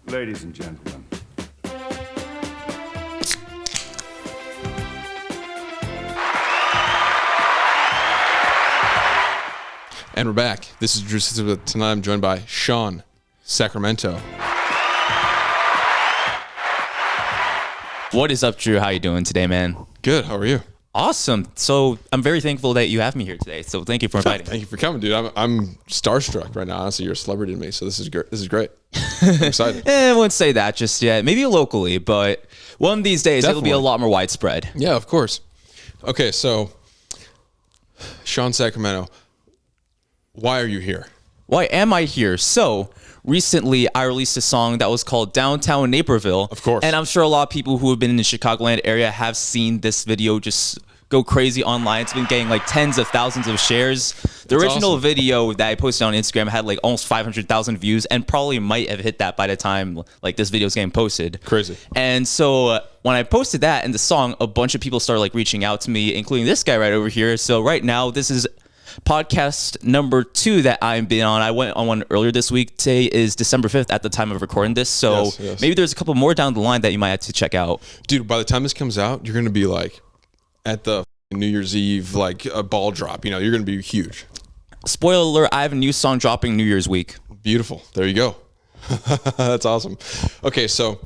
Ladies and gentlemen. And we're back. This is Drew Sitzler. Tonight I'm joined by Sean Sacramento. What is up, Drew? How you doing today, man? Good. How are you? Awesome. So I'm very thankful that you have me here today. So thank you for inviting me. Thank you for coming, dude. I'm starstruck right now. Honestly, you're a celebrity to me, so this is great. This is great. I'm excited. I wouldn't say that just yet. Maybe locally, but one of these days it'll be a lot more widespread. Yeah, of course. Okay, so Sean Sacramento, why are you here? Why am I here? So recently I released a song that was called Downtown Naperville. Of course. And I'm sure a lot of people who have been in the Chicagoland area have seen this video just go crazy online. It's been getting like tens of thousands of shares. The original video that I posted on Instagram had like almost 500,000 views and probably might have hit that by the time like this video's getting posted. Crazy. And so when I posted that and the song, a bunch of people started like reaching out to me, including this guy right over here. So right now, this is podcast number 2 that I've been on. I went on one earlier this week. Today is December 5th at the time of recording this. So yes. Maybe there's a couple more down the line that you might have to check out. Dude, by the time this comes out, you're going to be like at the New Year's Eve, like a ball drop. You know, you're going to be huge. Spoiler alert, I have a new song dropping New Year's week. Beautiful. There you go. That's awesome. Okay, so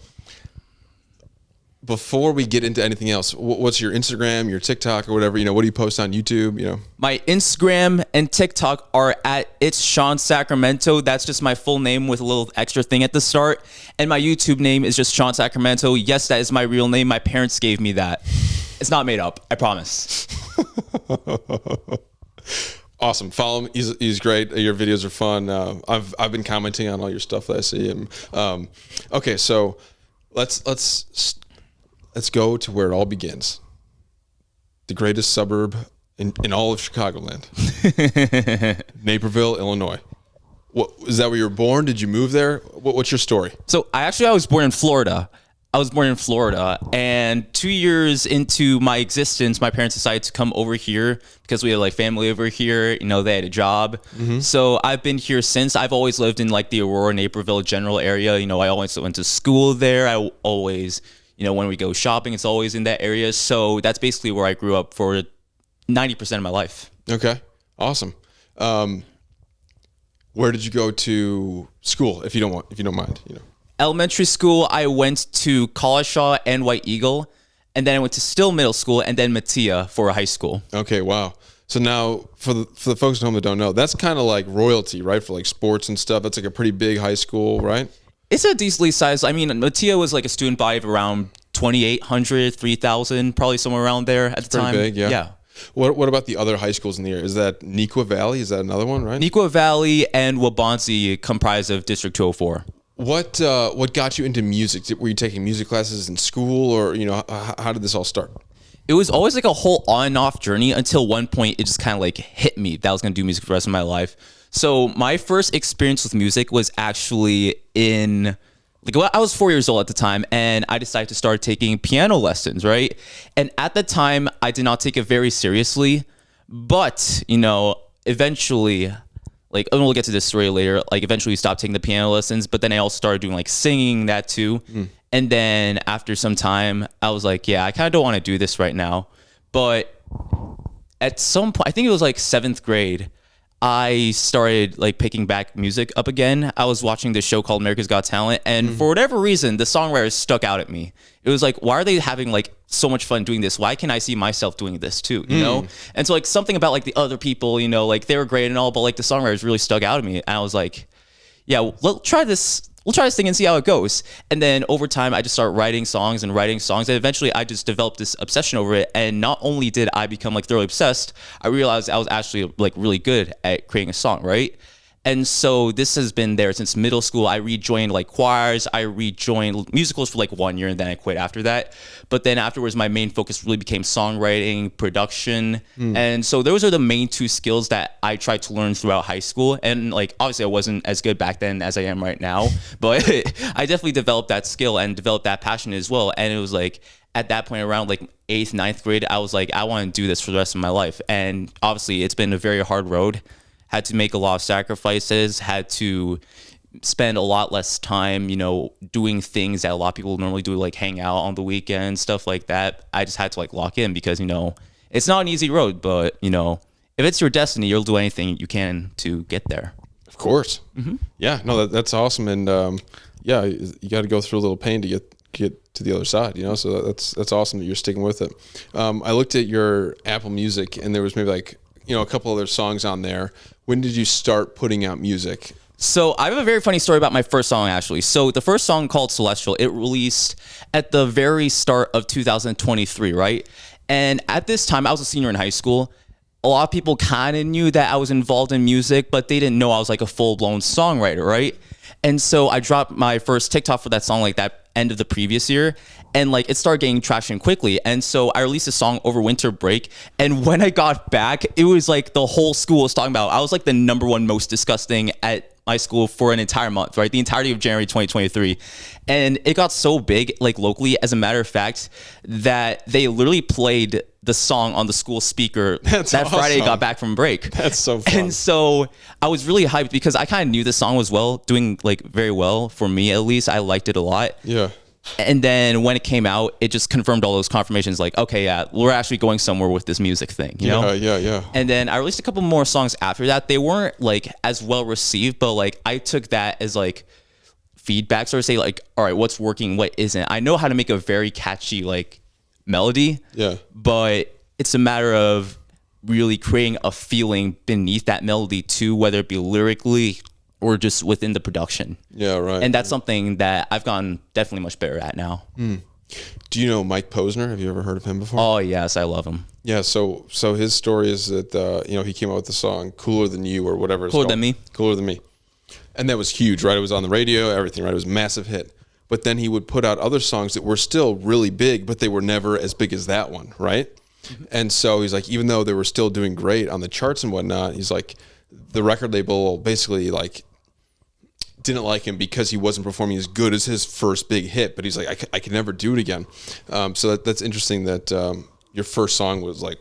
before we get into anything else, what's your Instagram, your TikTok, or whatever? You know, what do you post on YouTube? You know, my Instagram and TikTok are at It's Sean Sacramento. That's just my full name with a little extra thing at the start. And my YouTube name is just Sean Sacramento. Yes, that is my real name. My parents gave me that. It's not made up. I promise. Awesome. Follow him. He's great. Your videos are fun. I've been commenting on all your stuff that I see. And okay, so let's go to where it all begins. The greatest suburb in all of Chicagoland. Naperville, Illinois. What is that where you were born? Did you move there? What's your story? So I was born in Florida. And 2 years into my existence, my parents decided to come over here because we had like family over here. You know, they had a job. Mm-hmm. So I've been here since. I've always lived in like the Aurora, Naperville general area. You know, I always went to school there. I always, you know, when we go shopping, it's always in that area. So that's basically where I grew up for 90% of my life. Okay, awesome. Where did you go to school, if you don't mind, you know? Elementary school, I went to Collishaw and White Eagle, and then I went to Still Middle School, and then Matia for high school. Okay, wow. So now, for the folks at home that don't know, that's kind of like royalty, right? For like sports and stuff. That's like a pretty big high school, right? It's a decently sized. I mean, Matia was like a student body of around 2,800, 3,000, probably somewhere around there at the time. Pretty big, yeah. Yeah. What about the other high schools in the area? Is that Neuqua Valley? Is that another one, right? Neuqua Valley and Waubonsee comprise of District 204. What got you into music? Were you taking music classes in school, or you know, how did this all start? It was always like a whole on and off journey until one point it just kind of like hit me that I was going to do music for the rest of my life. So my first experience with music was actually in I was 4 years old at the time, and I decided to start taking piano lessons, right? And at the time, I did not take it very seriously, but you know, eventually. Like, and we'll get to this story later. Like, eventually, we stopped taking the piano lessons, but then I also started doing like singing that too. And then after some time, I was like, yeah, I kind of don't want to do this right now. But at some point, I think it was like 7th grade, I started like picking back music up again. I was watching this show called America's Got Talent, and for whatever reason, the songwriters stuck out at me. It was like, why are they having like so much fun doing this? Why can't I see myself doing this too? You know? And so like something about like the other people, you know, like they were great and all, but like the songwriters really stuck out at me. And I was like, yeah, we'll try this thing and see how it goes. And then over time, I just started writing songs. And eventually I just developed this obsession over it. And not only did I become like thoroughly obsessed, I realized I was actually like really good at creating a song, right? And so this has been there since middle school. I rejoined like choirs. I rejoined musicals for like 1 year, and then I quit after that. But then afterwards, my main focus really became songwriting, production. And so those are the main 2 skills that I tried to learn throughout high school. And like, obviously I wasn't as good back then as I am right now, but I definitely developed that skill and developed that passion as well. And it was like, at that point around like 8th, 9th grade, I was like, I want to do this for the rest of my life. And obviously it's been a very hard road. Had to make a lot of sacrifices, had to spend a lot less time, doing things that a lot of people normally do, like hang out on the weekend, stuff like that. I just had to like lock in because, it's not an easy road, but, if it's your destiny, you'll do anything you can to get there. Of course. Mm-hmm. Yeah, no, that's awesome. And yeah, you got to go through a little pain to get to the other side, so that's awesome that you're sticking with it. I looked at your Apple Music and there was maybe like, a couple other songs on there. When did you start putting out music? So I have a very funny story about my first song, actually. So the first song, called Celestial, it released at the very start of 2023, right? And at this time, I was a senior in high school. A lot of people kind of knew that I was involved in music, but they didn't know I was like a full-blown songwriter, right? And so I dropped my first TikTok for that song like that end of the previous year, and like it started getting traction quickly. And so I released a song over winter break, and when I got back, it was like the whole school was talking about it. I was like the number one most disgusting at my school for an entire month, right? The entirety of January 2023. And it got so big, like locally, as a matter of fact, that they literally played the song on the school speaker that Friday I got back from break. That's so fun. And so I was really hyped because I kind of knew the song was doing like very well for me, at least. I liked it a lot. Yeah. And then when it came out, it just confirmed all those confirmations, like, okay, yeah, we're actually going somewhere with this music thing, you know? Yeah. And then I released a couple more songs after that. They weren't like as well received, but like I took that as like feedback, sort of say like, all right, what's working, what isn't. I know how to make a very catchy like melody, but it's a matter of really creating a feeling beneath that melody too, whether it be lyrically or just within the production. Yeah, right. And that's something that I've gotten definitely much better at now. Do you know Mike Posner? Have you ever heard of him before? Oh, yes, I love him. Yeah, so his story is that, he came out with the song Cooler Than You or whatever it's Cooler called. Than Me. Cooler Than Me. And that was huge, right? It was on the radio, everything, right? It was a massive hit. But then he would put out other songs that were still really big, but they were never as big as that one, right? Mm-hmm. And so he's like, even though they were still doing great on the charts and whatnot, he's like, the record label basically like didn't like him because he wasn't performing as good as his first big hit. But he's like, I could never do it again. So that's interesting that your first song was like,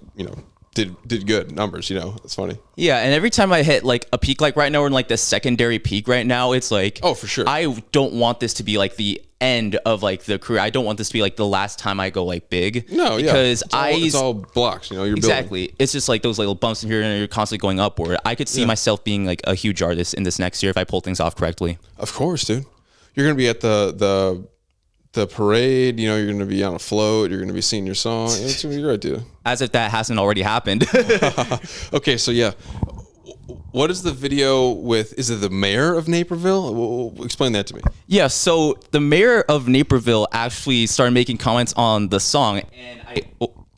did good numbers, it's funny. Yeah, and every time I hit like a peak, like right now we're in like the secondary peak right now, it's like, oh, for sure, I don't want this to be like the end of like the career. I don't want this to be like the last time I go like big. No, because it's all blocks, you're exactly building. It's just like those little bumps in here and you're constantly going upward. I could see myself being like a huge artist in this next year if I pull things off correctly. Of course, dude. You're gonna be at the parade, you're going to be on a float, you're going to be singing your song. It's going to be great, dude. As if that hasn't already happened. Okay, so yeah. What is the video with, is it the mayor of Naperville? Explain that to me. Yeah, so the mayor of Naperville actually started making comments on the song. And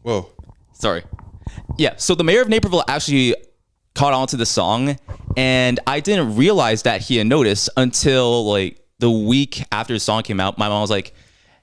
Whoa. Sorry. Yeah, so the mayor of Naperville actually caught on to the song. And I didn't realize that he had noticed until like the week after the song came out. My mom was like,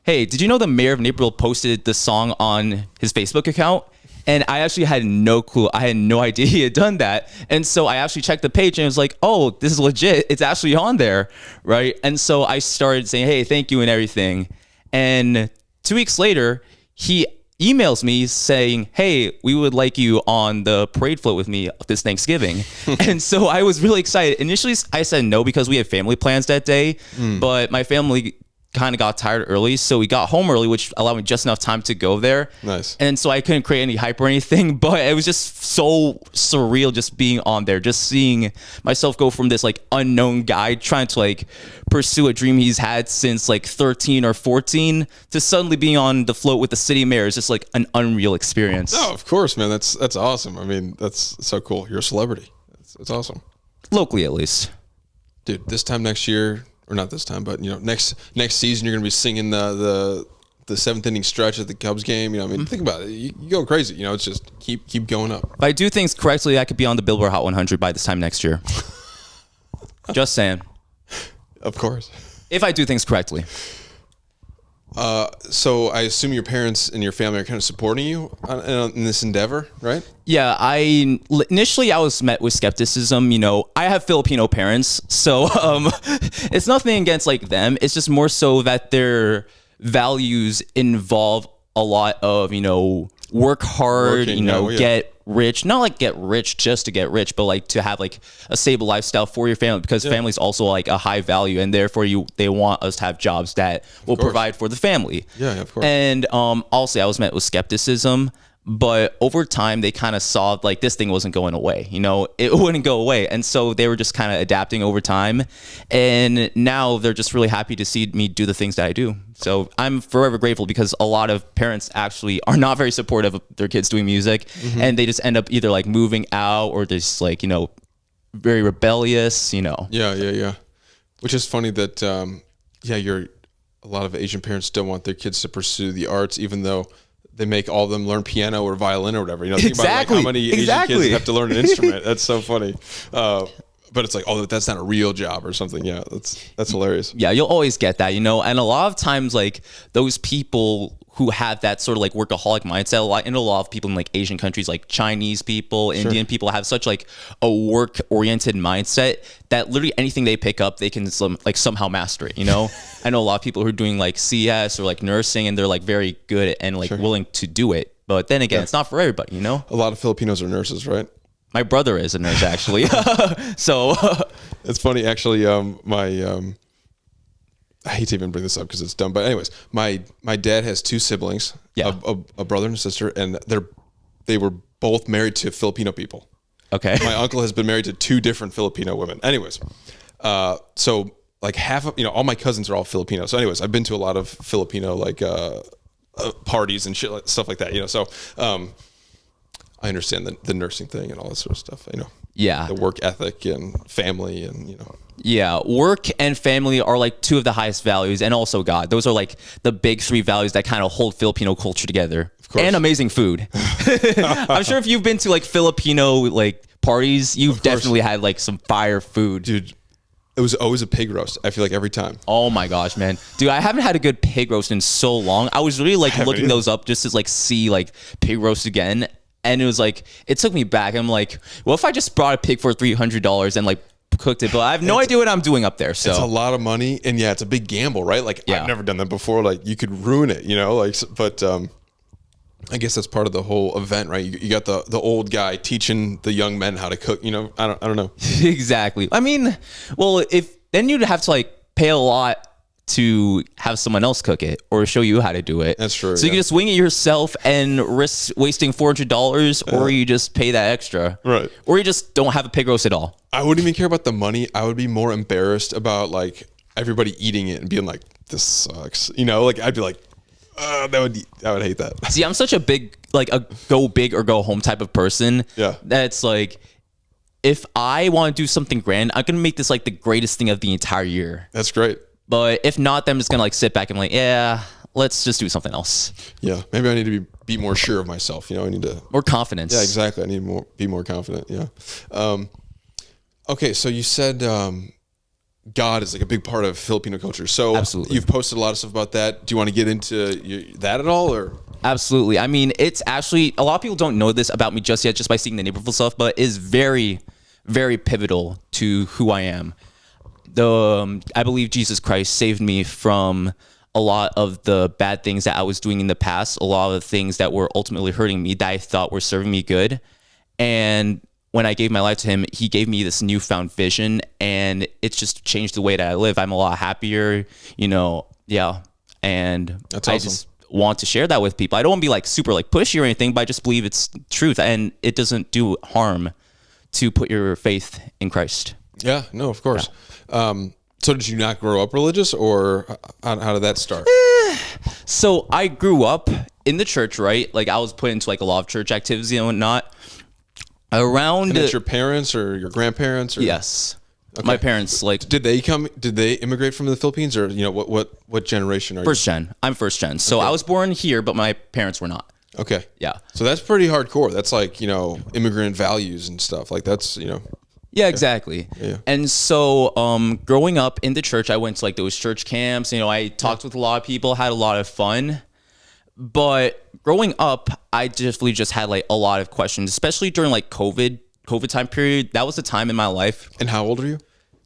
hey, did you know the mayor of Naperville posted the song on his Facebook account? And I actually had no clue. I had no idea he had done that. And so I actually checked the page and it was like, oh, this is legit. It's actually on there, right? And so I started saying, hey, thank you and everything. And 2 weeks later, he emails me saying, hey, we would like you on the parade float with me this Thanksgiving. And so I was really excited. Initially, I said no because we had family plans that day, but my family kind of got tired early, so we got home early, which allowed me just enough time to go there. Nice. And so I couldn't create any hype or anything, but it was just so surreal just being on there, just seeing myself go from this like unknown guy trying to like pursue a dream he's had since like 13 or 14 to suddenly being on the float with the city mayor is just like an unreal experience. Oh, of course, man. That's awesome. I mean, that's so cool. You're a celebrity. It's awesome. Locally, at least. Dude, this time next year, or not this time, but next season you're gonna be singing the seventh inning stretch at the Cubs game. I mean, think about it. You go crazy. It's just keep going up. If I do things correctly, I could be on the Billboard Hot 100 by this time next year. Just saying. Of course. If I do things correctly. So I assume your parents and your family are kind of supporting you in this endeavor, right? Yeah, initially I was met with skepticism. I have Filipino parents, so it's nothing against like them. It's just more so that their values involve a lot of work hard, Working, you know, yeah. get rich, not like get rich just to get rich, but like to have like a stable lifestyle for your family, because family's also like a high value, and therefore they want us to have jobs that will provide for the family. Yeah, of course. And also I was met with skepticism, but over time they kind of saw like this thing wasn't going away, you know, it wouldn't go away. And so they were just kind of adapting over time. And now they're just really happy to see me do the things that I do. So I'm forever grateful, because a lot of parents actually are not very supportive of their kids doing music. And they just end up either like moving out or just like, you know, very rebellious, you know. Yeah. Which is funny that, a lot of Asian parents don't want their kids to pursue the arts, even though they make all of them learn piano or violin or whatever. You know, think about like how many Asian kids have to learn an instrument. That's so funny. But it's like, oh, that's not a real job or something. Yeah, that's hilarious. Yeah, you'll always get that, you know. And a lot of times, like those people who have that sort of like workaholic mindset, a lot of people in like Asian countries, like Chinese people, Indian people, have such like a work-oriented mindset that literally anything they pick up, they can somehow master it, you know. I know a lot of people who are doing like CS or like nursing, and they're like very good and like willing to do it. But then again, it's not for everybody, you know. A lot of Filipinos are nurses, right? My brother is a nurse, actually. So it's funny, actually. I hate to even bring this up because it's dumb, but anyways, my dad has two siblings, a brother and a sister, and they were both married to Filipino people. Okay. My uncle has been married to two different Filipino women. Anyways, so like half of, all my cousins are all Filipino. So anyways, I've been to a lot of Filipino like parties and shit, stuff like that. So I understand the nursing thing and all that sort of stuff. Yeah. The work ethic and family and Yeah, work and family are like two of the highest values, and also God. Those are like the big three values that kind of hold Filipino culture together. Of course. And amazing food. I'm sure if you've been to like Filipino like parties, you've definitely had like some fire food. Dude, it was always a pig roast. I feel like every time. Oh my gosh, man. Dude, I haven't had a good pig roast in so long. I was really like looking those up just to like see like pig roast again. And it was like, it took me back. I'm like, well, if I just brought a pig for $300 and like cooked it, but I have no idea what I'm doing up there. So it's a lot of money, and it's a big gamble, right? Like I've never done that before. Like you could ruin it, but I guess that's part of the whole event, right? You got the old guy teaching the young men how to cook, I don't know. Exactly. I mean, well, then you'd have to like pay a lot to have someone else cook it or show you how to do it. That's true. So you can just wing it yourself and risk wasting $400, or you just pay that extra. Right. Or you just don't have a pig roast at all. I wouldn't even care about the money. I would be more embarrassed about like everybody eating it and being like, this sucks. Like I'd be like, I would hate that. See, I'm such a big, like a go big or go home type of person. Yeah. That's like, if I want to do something grand, I'm going to make this like the greatest thing of the entire year. That's great. But if not, then I'm just going to like sit back and like, yeah, let's just do something else. Yeah. Maybe I need to be more sure of myself. I need to. More confidence. Yeah, exactly. I need to be more confident. Yeah. Okay. So you said God is like a big part of Filipino culture. So absolutely. You've posted a lot of stuff about that. Do you want to get into that at all, or? Absolutely. I mean, it's actually, a lot of people don't know this about me just yet, just by seeing the Naperville stuff, but it is very, very pivotal to who I am. I believe Jesus Christ saved me from a lot of the bad things that I was doing in the past, a lot of the things that were ultimately hurting me that I thought were serving me good. And when I gave my life to him, he gave me this newfound vision, and it's just changed the way that I live. I'm a lot happier, yeah. And that's awesome. I just want to share that with people. I don't want to be like super like pushy or anything, but I just believe it's truth, and it doesn't do harm to put your faith in Christ. Yeah, no, of course. Yeah. So did you not grow up religious, or how did that start? So I grew up in the church, right? Like I was put into like a lot of church activities and whatnot. And it's your parents or your grandparents? Or? Yes. Okay. My parents Did they immigrate from the Philippines, or what generation are you? First gen. I'm first gen. So I was born here, but my parents were not. Okay. Yeah. So that's pretty hardcore. That's like, immigrant values and stuff. Like that's, Yeah, exactly. Yeah. And so growing up in the church, I went to like those church camps. I talked with a lot of people, had a lot of fun. But growing up, I definitely just had like a lot of questions, especially during like COVID time period. That was the time in my life. And how old are you?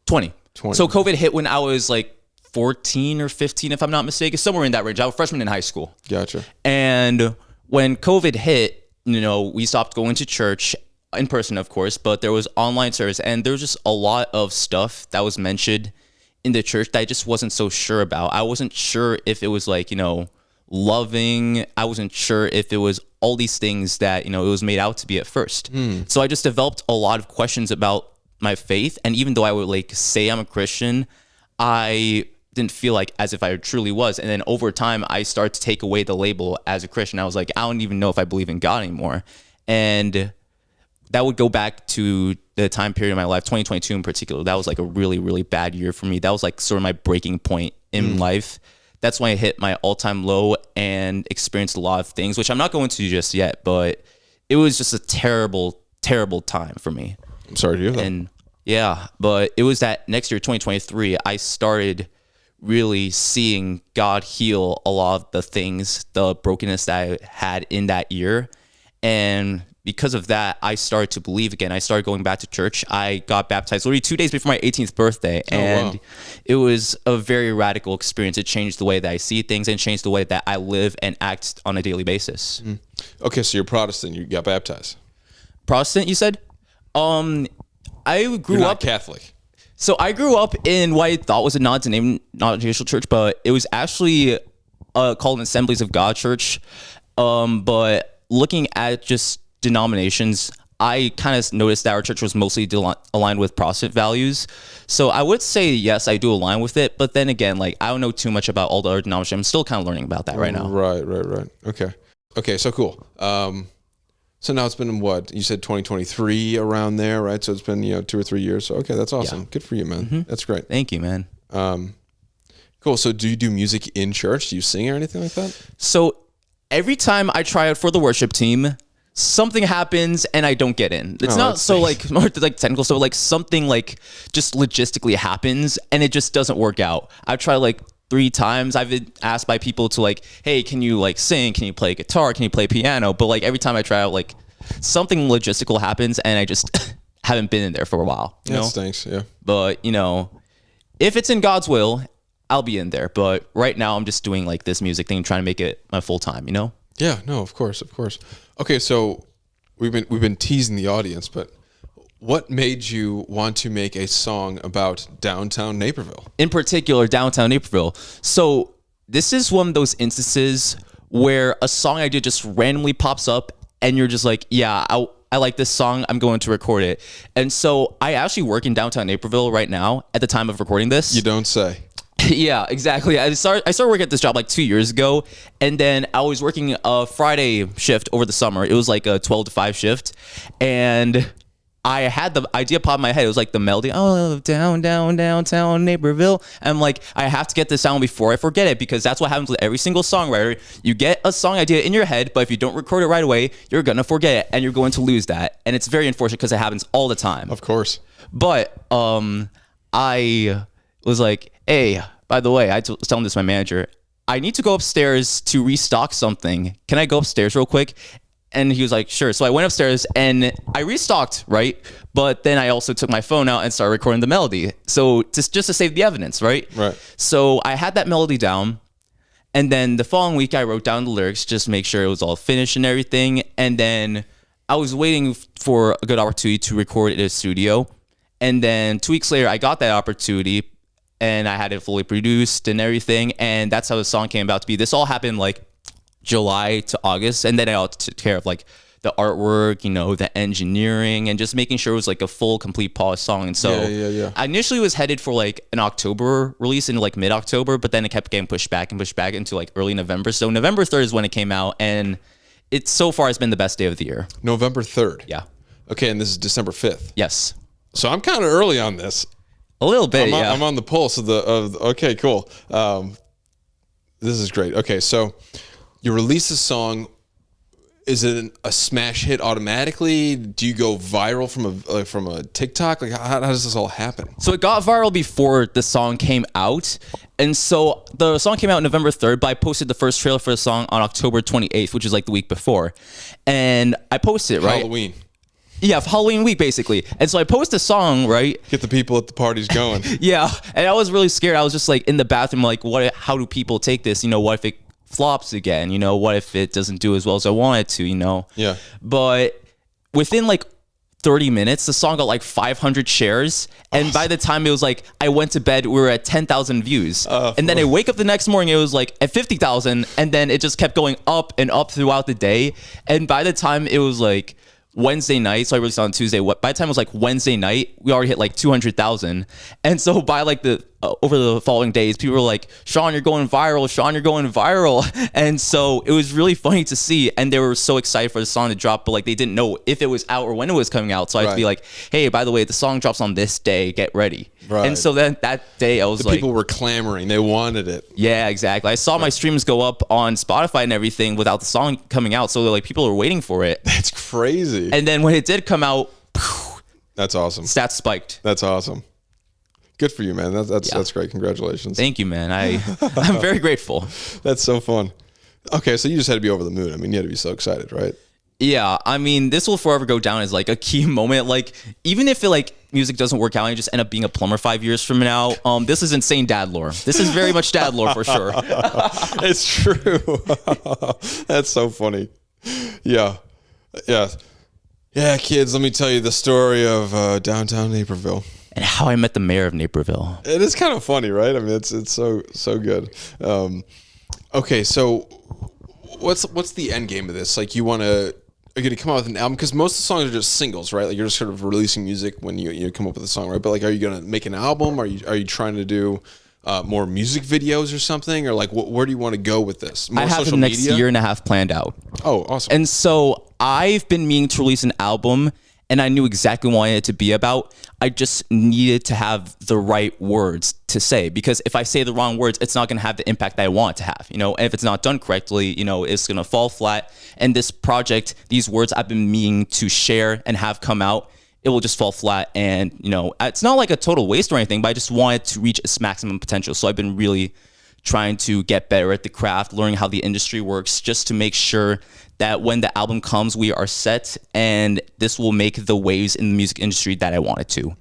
20. So COVID hit when I was like 14 or 15, if I'm not mistaken, somewhere in that range. I was a freshman in high school. Gotcha. And when COVID hit, we stopped going to church in person, of course, but there was online service, and there was just a lot of stuff that was mentioned in the church that I just wasn't so sure about. I wasn't sure if it was like, loving. I wasn't sure if it was all these things that, it was made out to be at first. So I just developed a lot of questions about my faith. And even though I would like say I'm a Christian, I didn't feel like as if I truly was. And then over time, I started to take away the label as a Christian. I was like, I don't even know if I believe in God anymore. And that would go back to the time period of my life, 2022 in particular. That was like a really, really bad year for me. That was like sort of my breaking point in life. That's when I hit my all-time low and experienced a lot of things, which I'm not going to just yet, but it was just a terrible, terrible time for me. I'm sorry to hear that. And yeah, but it was that next year, 2023, I started really seeing God heal a lot of the things, the brokenness that I had in that year. And because of that, I started to believe again. I started going back to church. I got baptized literally 2 days before my 18th birthday. And it was a very radical experience. It changed the way that I see things and changed the way that I live and act on a daily basis. Okay, so you're Protestant. You got baptized. Protestant, you said? I grew You're not up Catholic. So I grew up in what I thought was a non-denominational church, but it was actually called an Assemblies of God church. But looking at just denominations, I kind of noticed that our church was mostly aligned with Protestant values. So I would say, yes, I do align with it. But then again, like, I don't know too much about all the other denominations. I'm still kind of learning about that right now. Right. Okay, so cool. So now it's been what? You said 2023 around there, right? So it's been 2 or 3 years. So okay, that's awesome. Yeah. Good for you, man. That's great. Thank you, man. Cool. So do you do music in church? Do you sing or anything like that? So every time I try out for the worship team, something happens and I don't get in. It's not so like more like technical. So like something like just logistically happens and it just doesn't work out. I've tried like 3 times. I've been asked by people to like, hey, can you like sing? Can you play guitar? Can you play piano? But like every time I try out, like something logistical happens and I just haven't been in there for a while. You know? Stinks. Yeah. But if it's in God's will, I'll be in there. But right now I'm just doing like this music thing, trying to make it my full time, Yeah, no, of course. Okay, so we've been teasing the audience, but what made you want to make a song about downtown Naperville? In particular, downtown Naperville. So this is one of those instances where a song I did just randomly pops up and you're just like, yeah, I like this song. I'm going to record it. And so I actually work in downtown Naperville right now at the time of recording this. You don't say. Yeah, exactly. I started working at this job like 2 years ago, and then I was working a Friday shift over the summer. It was like a 12 to 5 shift, and I had the idea pop in my head. It was like the melody, oh, downtown Naperville. And I'm like, I have to get this down before I forget it, because that's what happens with every single songwriter. You get a song idea in your head, but if you don't record it right away, you're going to forget it, and you're going to lose that. And it's very unfortunate because it happens all the time. Of course. But I was like, hey, by the way, I was telling this to my manager, I need to go upstairs to restock something. Can I go upstairs real quick? And he was like, sure. So I went upstairs and I restocked, right? But then I also took my phone out and started recording the melody. So just to save the evidence, right? Right. So I had that melody down. And then the following week, I wrote down the lyrics, just make sure it was all finished and everything. And then I was waiting for a good opportunity to record it in a studio. And then 2 weeks later, I got that opportunity. And I had it fully produced and everything. And that's how the song came about to be. This all happened like July to August. And then I took care of like the artwork, the engineering, and just making sure it was like a full, complete polished song. And so I initially was headed for like an October release in like mid-October, but then it kept getting pushed back into like early November. So November 3rd is when it came out. And it so far has been the best day of the year. November 3rd? Yeah. Okay, and this is December 5th? Yes. So I'm kind of early on this. A little bit, I'm on the pulse of okay, cool. This is great. Okay, so you release a song. Is it a smash hit automatically? Do you go viral from a TikTok? Like, how does this all happen? So it got viral before the song came out. And so the song came out November 3rd, but I posted the first trailer for the song on October 28th, which is like the week before. And I posted it, right? Halloween. Yeah, for Halloween week, basically. And so I posted a song, right? Get the people at the parties going. Yeah, and I was really scared. I was just like in the bathroom, like, how do people take this? What if it flops again? You know, what if it doesn't do as well as I want it to, you know? Yeah. But within like 30 minutes, the song got like 500 shares. And by the time it was like, I went to bed, we were at 10,000 views. And then I wake up the next morning, it was like at 50,000. And then it just kept going up and up throughout the day. And by the time it was like Wednesday night, so I released on Tuesday. By the time it was like Wednesday night, we already hit like 200,000. And so by like the over the following days, people were like, Sean, you're going viral. Sean, you're going viral. And so it was really funny to see. And they were so excited for the song to drop, but like they didn't know if it was out or when it was coming out. So I had to be like, hey, by the way, the song drops on this day. Get ready. Right. And so then that day I was the people were clamoring. They wanted it. Yeah, exactly. I saw my streams go up on Spotify and everything without the song coming out. So like people were waiting for it. That's crazy. And then when it did come out, that's awesome. Stats spiked. That's awesome. Good for you, man. That's great. Congratulations. Thank you, man. I'm very grateful. That's so fun. Okay, so you just had to be over the moon. I mean, you had to be so excited, right? Yeah, I mean, this will forever go down as like a key moment. Like, even if it like music doesn't work out and you just end up being a plumber 5 years from now, this is insane dad lore. This is very much dad lore for sure. It's true. That's so funny. Yeah. Kids, let me tell you the story of downtown Naperville. And how I met the mayor of Naperville. It is kind of funny, right? I mean, it's so good. Okay, so what's the end game of this? Like, are you gonna come out with an album? Because most of the songs are just singles, right? Like, you're just sort of releasing music when you come up with a song, right? But like, are you gonna make an album? Are you trying to do more music videos or something? Or like, where do you want to go with this? More I have social the next media? year and a half planned out. Oh, awesome. And so I've been meaning to release an album, and I knew exactly what I wanted it to be about. I just needed to have the right words to say, because if I say the wrong words, it's not going to have the impact that I want it to have, you know, and if it's not done correctly, you know, it's going to fall flat. And this project, these words I've been meaning to share and have come out, it will just fall flat. And, you know, it's not like a total waste or anything, but I just wanted to reach its maximum potential. So I've been really trying to get better at the craft, learning how the industry works, just to make sure that when the album comes, we are set, and this will make the waves in the music industry that I want it to.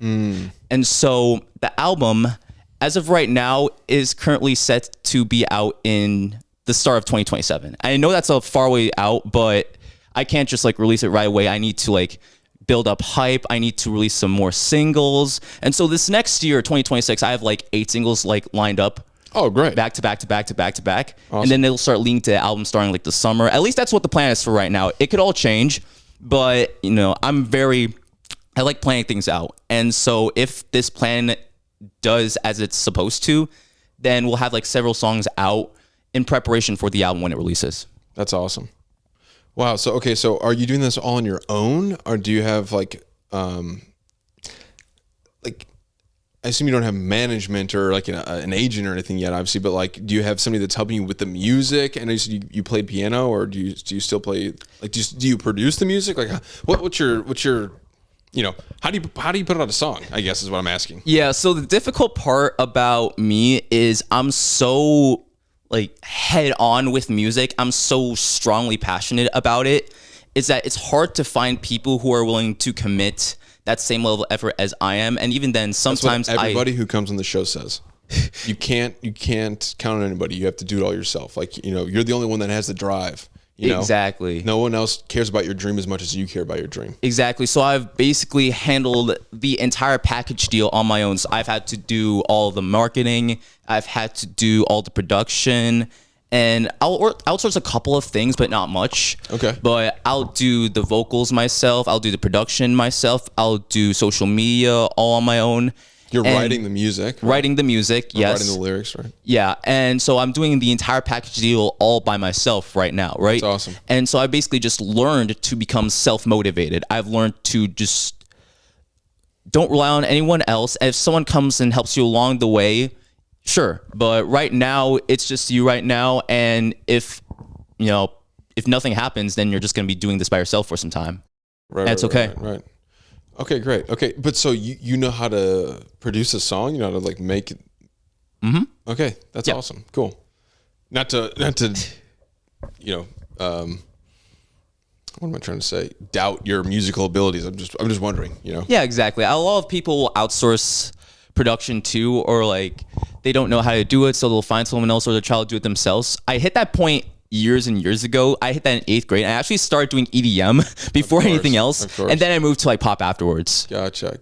And so the album, as of right now, is currently set to be out in the start of 2027. I know that's a far way out, but I can't just like release it right away. I need to like build up hype. I need to release some more singles. And so this next year, 2026, I have like 8 singles like lined up. Oh, great. Back to back to back to back to back. Awesome. And then it'll start leading to the album starting like the summer. At least that's what the plan is for right now. It could all change, but you know, I like planning things out. And so if this plan does as it's supposed to, then we'll have like several songs out in preparation for the album when it releases. That's awesome. Wow. So, okay. So are you doing this all on your own, or do you have like I assume you don't have management or like an agent or anything yet, obviously, but like, do you have somebody that's helping you with the music? And you play piano, or do you still play, like, do you produce the music? Like, what's your, you know, how do you put out a song, I guess is what I'm asking. Yeah. So the difficult part about me is I'm so like head on with music. I'm so strongly passionate about it, is that it's hard to find people who are willing to commit that same level of effort as I am. And even then, sometimes that's what everybody who comes on the show says. You can't count on anybody. You have to do it all yourself. Like, you know, you're the only one that has the drive. You know? Exactly. No one else cares about your dream as much as you care about your dream. Exactly. So I've basically handled the entire package deal on my own. So I've had to do all the marketing. I've had to do all the production. And I'll outsource a couple of things, but not much. Okay. But I'll do the vocals myself. I'll do the production myself. I'll do social media all on my own. You're writing the music. Right? Writing the music, yes. Writing the lyrics, right? Yeah. And so I'm doing the entire package deal all by myself right now, right? That's awesome. And so I basically just learned to become self-motivated. I've learned to just don't rely on anyone else. If someone comes and helps you along the way, sure. But right now, it's just you right now. And if nothing happens, then you're just going to be doing this by yourself for some time. Right. That's okay. Right. Okay, great. Okay. But so you know how to produce a song? You know how to like make it? Mm-hmm. Okay. That's awesome. Cool. Not to, you know, what am I trying to say? Doubt your musical abilities. I'm just wondering, you know? Yeah, exactly. A lot of people will outsource production too, or like they don't know how to do it, so they'll find someone else or they'll try to do it themselves. I hit that point years and years ago. I hit that in 8th grade. I actually started doing EDM before anything else, and then I moved to like pop afterwards. Gotcha.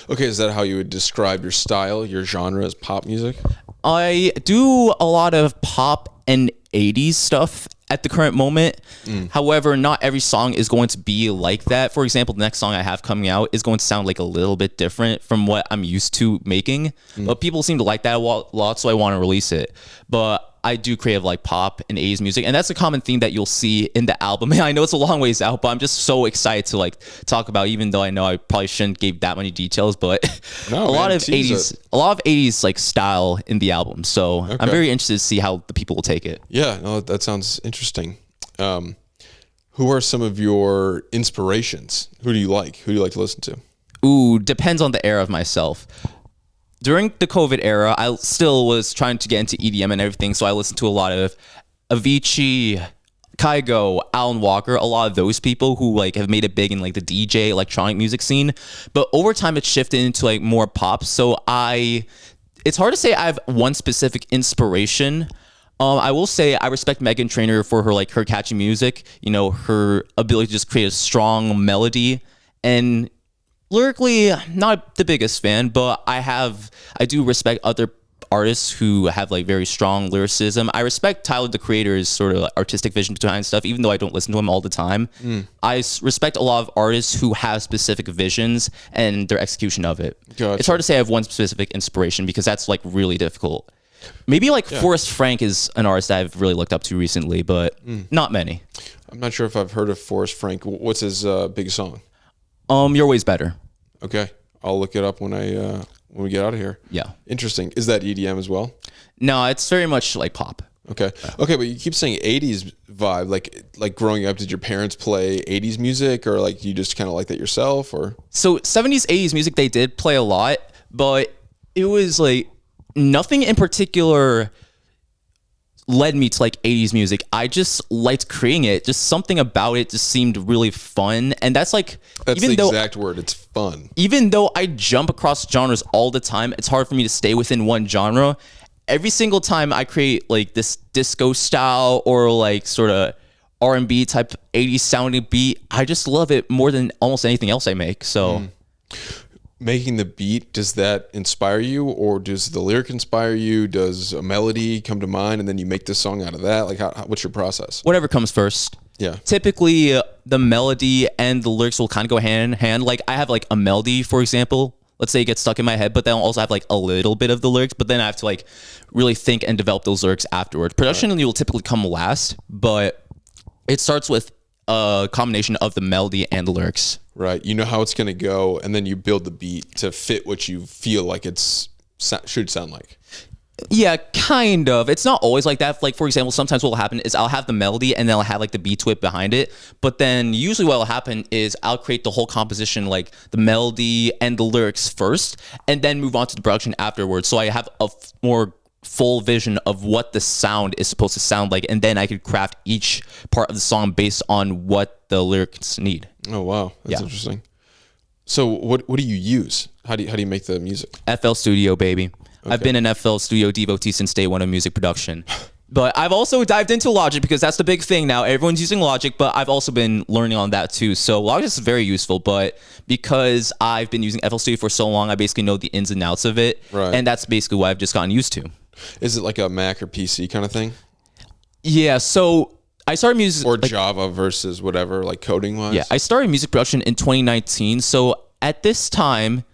Okay, is that how you would describe your style, your genre as pop music? I do a lot of pop and 80s stuff at the current moment. However, not every song is going to be like that. For example, the next song I have coming out is going to sound like a little bit different from what I'm used to making. But people seem to like that a lot, so I want to release it. But I do create like pop and 80s music, and that's a common theme that you'll see in the album. I know it's a long ways out, but I'm just so excited to like talk about, even though I know I probably shouldn't give that many details, but a lot of 80s like style in the album. So I'm very interested to see how the people will take it. Yeah, no, that sounds interesting. Who are some of your inspirations? Who do you like? Who do you like to listen to? Ooh, depends on the era of myself. During the COVID era, I still was trying to get into EDM and everything, so I listened to a lot of Avicii, Kygo, Alan Walker, a lot of those people who like have made it big in like the DJ electronic music scene. But over time, it shifted into like more pop. So it's hard to say I have one specific inspiration. I will say I respect Meghan Trainor for her catchy music, her ability to just create a strong melody, and lyrically, not the biggest fan, but I do respect other artists who have like very strong lyricism. I respect Tyler, the Creator's sort of artistic vision behind stuff, even though I don't listen to him all the time. I respect a lot of artists who have specific visions and their execution of it. Gotcha. It's hard to say I have one specific inspiration because that's like really difficult. Maybe like Forrest Frank is an artist that I've really looked up to recently, but not many. I'm not sure if I've heard of Forrest Frank. What's his big song? Your Way's Better. Okay, I'll look it up when we get out of here. Yeah. Interesting. Is that EDM as well? No, it's very much like pop. Okay, but you keep saying 80s vibe. Like growing up, did your parents play 80s music, or like you just kind of like that yourself, or? So 70s, 80s music they did play a lot, but it was like nothing in particular led me to like 80s music. I just liked creating it. Just something about it just seemed really fun. And that's the exact word. It's fun. Even though I jump across genres all the time, it's hard for me to stay within one genre. Every single time I create like this disco style or like sort of R&B type 80s sounding beat, I just love it more than almost anything else I make. So making the beat, does that inspire you, or does the lyric inspire you? Does a melody come to mind and then you make the song out of that? Like what's your process? Whatever comes first. Yeah. Typically the melody and the lyrics will kind of go hand in hand. Like I have like a melody, for example, let's say it gets stuck in my head, but then I'll also have like a little bit of the lyrics, but then I have to like really think and develop those lyrics afterwards. Production will typically come last, but it starts with a combination of the melody and the lyrics. Right. You know how it's going to go, and then you build the beat to fit what you feel like should sound like. Yeah, kind of. It's not always like that. Like, for example, sometimes what will happen is I'll have the melody and then I'll have like the beat to it behind it. But then usually what will happen is I'll create the whole composition, like the melody and the lyrics first, and then move on to the production afterwards. So I have a more full vision of what the sound is supposed to sound like, and then I could craft each part of the song based on what the lyrics need. Oh wow, that's interesting. So what do you use? How do you make the music? FL Studio, baby. Okay. I've been an FL Studio devotee since day one of music production. But I've also dived into Logic because that's the big thing now. Everyone's using Logic, but I've also been learning on that too. So Logic is very useful, but because I've been using FL Studio for so long, I basically know the ins and outs of it. Right. And that's basically what I've just gotten used to. Is it like a Mac or PC kind of thing? Yeah, so I started music... Or like, Java versus whatever, like coding-wise? Yeah, I started music production in 2019. So at this time,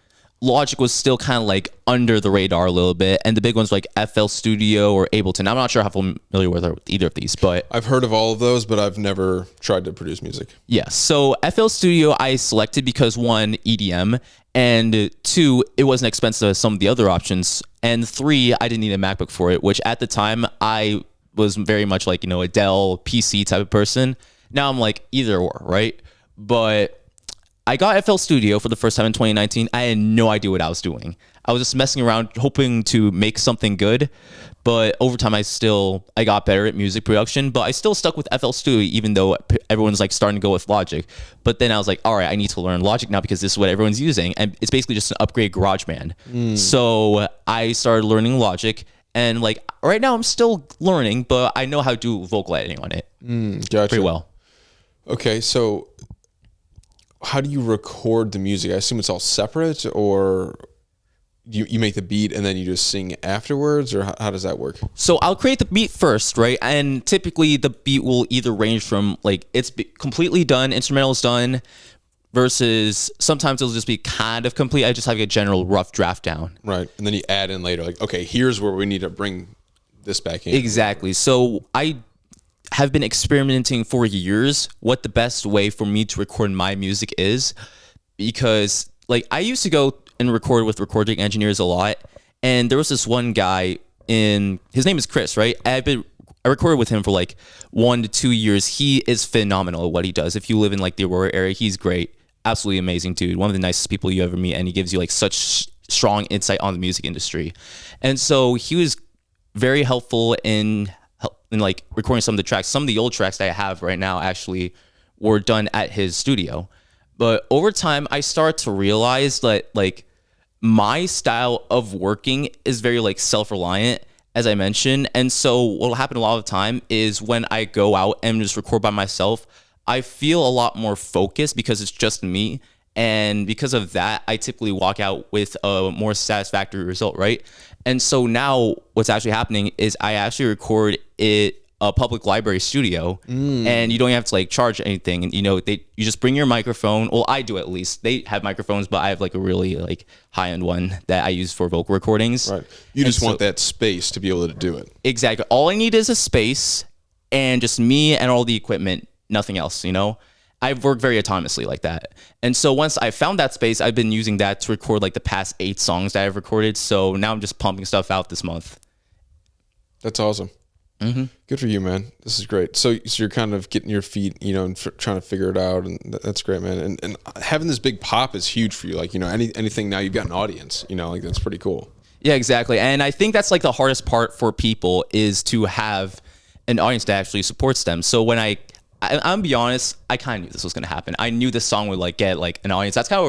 Logic was still kind of like under the radar a little bit, and the big ones like FL Studio or Ableton. I'm not sure how familiar with either of these, but... I've heard of all of those, but I've never tried to produce music. Yeah, so FL Studio I selected because 1, EDM, and 2, it wasn't expensive as some of the other options, and 3, I didn't need a MacBook for it, which at the time I was very much like, a Dell PC type of person. Now I'm like either or, right? But I got FL Studio for the first time in 2019. I had no idea what I was doing. I was just messing around, hoping to make something good. But over time, I got better at music production, but I still stuck with FL Studio, even though everyone's like starting to go with Logic. But then I was like, all right, I need to learn Logic now because this is what everyone's using. And it's basically just an upgrade GarageBand. So I started learning Logic. And like right now I'm still learning, but I know how to do vocal editing on it Gotcha. pretty well. Okay, so how do you record the music? I assume it's all separate, or you make the beat and then you just sing afterwards, or how does that work? So I'll create the beat first, right? And typically the beat will either range from like it's completely done, instrumental is done, versus sometimes it'll just be kind of complete. I just have a general rough draft down. Right. And then you add in later, like, okay, here's where we need to bring this back in. Exactly. So I have been experimenting for years what the best way for me to record my music is, because like I used to go and record with recording engineers a lot, and there was this one guy his name is Chris, right? I recorded with him for like 1 to 2 years. He is phenomenal at what he does. If you live in like the Aurora area, he's great. Absolutely amazing dude. One of the nicest people you ever meet, and he gives you like such strong insight on the music industry. And so he was very helpful in like recording some of the tracks. Some of the old tracks that I have right now actually were done at his studio. But over time, I started to realize that like my style of working is very like self-reliant, as I mentioned. And so what'll happen a lot of the time is when I go out and just record by myself, I feel a lot more focused because it's just me. And because of that, I typically walk out with a more satisfactory result, right? And so now what's actually happening is I actually record it a public library studio, and you don't have to like charge anything. And you just bring your microphone. Well, I do at least. They have microphones, but I have like a really like high-end one that I use for vocal recordings. Right. You just want that space to be able to do it. Exactly. All I need is a space and just me and all the equipment, nothing else, I've worked very autonomously like that. And so once I found that space, I've been using that to record like the past 8 songs that I've recorded. So now I'm just pumping stuff out this month. That's awesome. Mm-hmm. Good for you, man. This is great. So you're kind of getting your feet, and trying to figure it out, and that's great, man. And having this big pop is huge for you. Like, anything now you've got an audience, like that's pretty cool. Yeah, exactly. And I think that's like the hardest part for people is to have an audience that actually supports them. So when I'm be honest, I kind of knew this was going to happen. I knew this song would like get like an audience. That's kind of